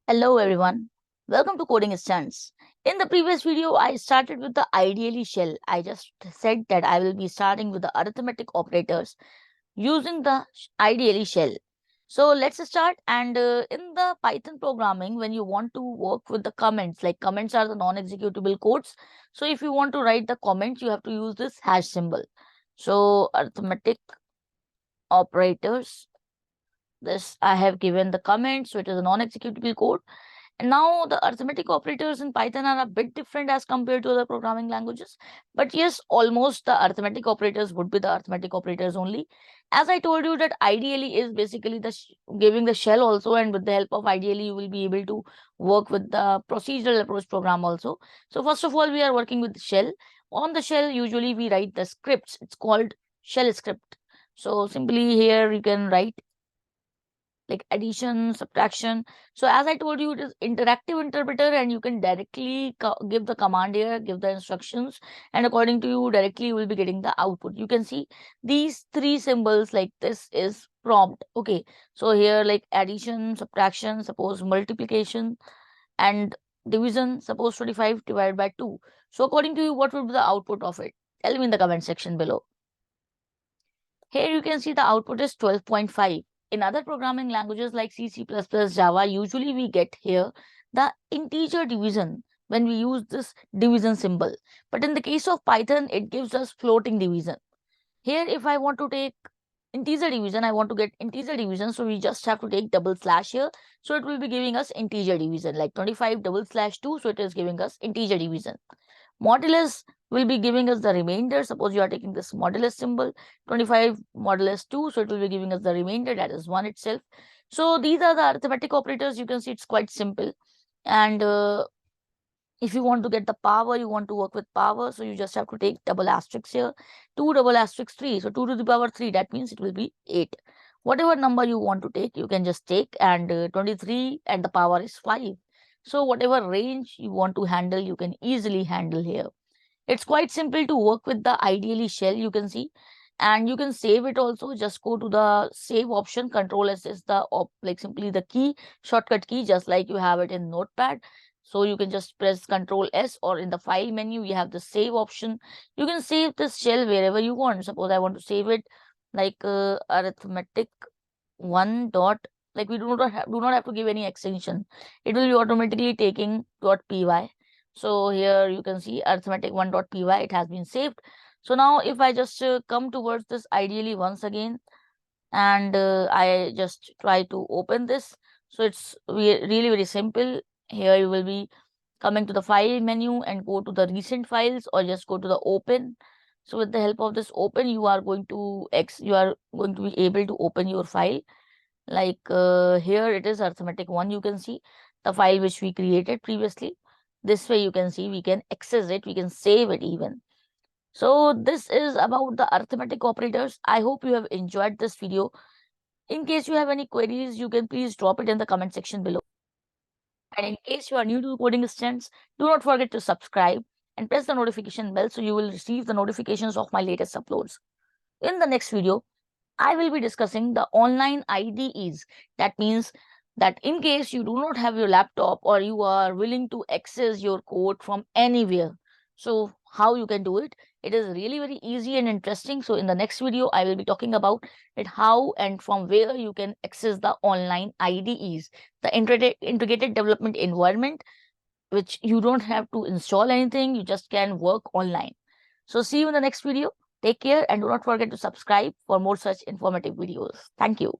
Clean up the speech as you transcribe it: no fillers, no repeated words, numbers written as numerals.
Hello everyone, welcome to Coding Stunts. In the previous video, I started with the ideally shell. I just said that I will be starting with the arithmetic operators using the ideally shell. So let's start. And in the Python programming, when you want to work with the comments, like comments are the non-executable codes. So if you want to write the comments, you have to use this hash symbol. So arithmetic operators, this I have given the comment, so it is a non-executable code. And now the arithmetic operators in Python are a bit different as compared to other programming languages. But yes, almost the arithmetic operators would be the arithmetic operators only. As I told you that ideally is basically the giving the shell also, and with the help of ideally you will be able to work with the procedural approach program also. So first of all, we are working with shell. On the shell, usually we write the scripts. It's called shell script. So simply here you can write like addition, subtraction. So as I told you, it is interactive interpreter, and you can directly give the command here, give the instructions, and according to you, directly you will be getting the output. You can see these three symbols, like this is prompt. Okay, so here like addition, subtraction, suppose multiplication, and division, suppose 25 divided by 2. So according to you, what would be the output of it? Tell me in the comment section below. Here you can see the output is 12.5. In other programming languages like C, C++, Java, usually we get here the integer division when we use this division symbol. But in the case of Python, it gives us floating division. Here, if I want to take integer division, I want to get integer division, so we just have to take double slash here. So it will be giving us integer division, like 25 double slash 2, so it is giving us integer division. Modulus will be giving us the remainder. Suppose you are taking this modulus symbol, 25 modulus 2, so it will be giving us the remainder, that is 1 itself. So these are the arithmetic operators. You can see it's quite simple. And if you want to get the power, you want to work with power, so you just have to take double asterisk here, 2 double asterisk 3, so 2 to the power 3, that means it will be 8. Whatever number you want to take, you can just take, and 23 and the power is 5. So whatever range you want to handle, you can easily handle here. It's quite simple to work with the ideally shell, you can see, and you can save it also. Just go to the save option. Control S is the like simply the key, shortcut key, just like you have it in Notepad. So you can just press Control S, or in the file menu you have the save option. You can save this shell wherever you want. Suppose I want to save it like arithmetic one dot, like we do not have to give any extension. It will be automatically taking .py. So here you can see arithmetic1.py, it has been saved. So now if I just come towards this ideally once again, and I just try to open this, so it's really very simple. Here you will be coming to the file menu and go to the recent files, or just go to the open. So with the help of this open, you are going to be able to open your file. Like here it is arithmetic 1, you can see the file which we created previously. This way you can see we can access it, we can save it even. So this is about the arithmetic operators. I hope you have enjoyed this video. In case you have any queries, you can please drop it in the comment section below. And in case you are new to coding stunts, do not forget to subscribe and press the notification bell so you will receive the notifications of my latest uploads. In the next video, I will be discussing the online IDEs. That means that in case you do not have your laptop, or you are willing to access your code from anywhere, so how you can do it. It is really very easy and interesting. So in the next video, I will be talking about it, how and from where you can access the online IDEs, the integrated development environment, which you don't have to install anything, you just can work online. So see you in the next video. Take care and do not forget to subscribe for more such informative videos. Thank you.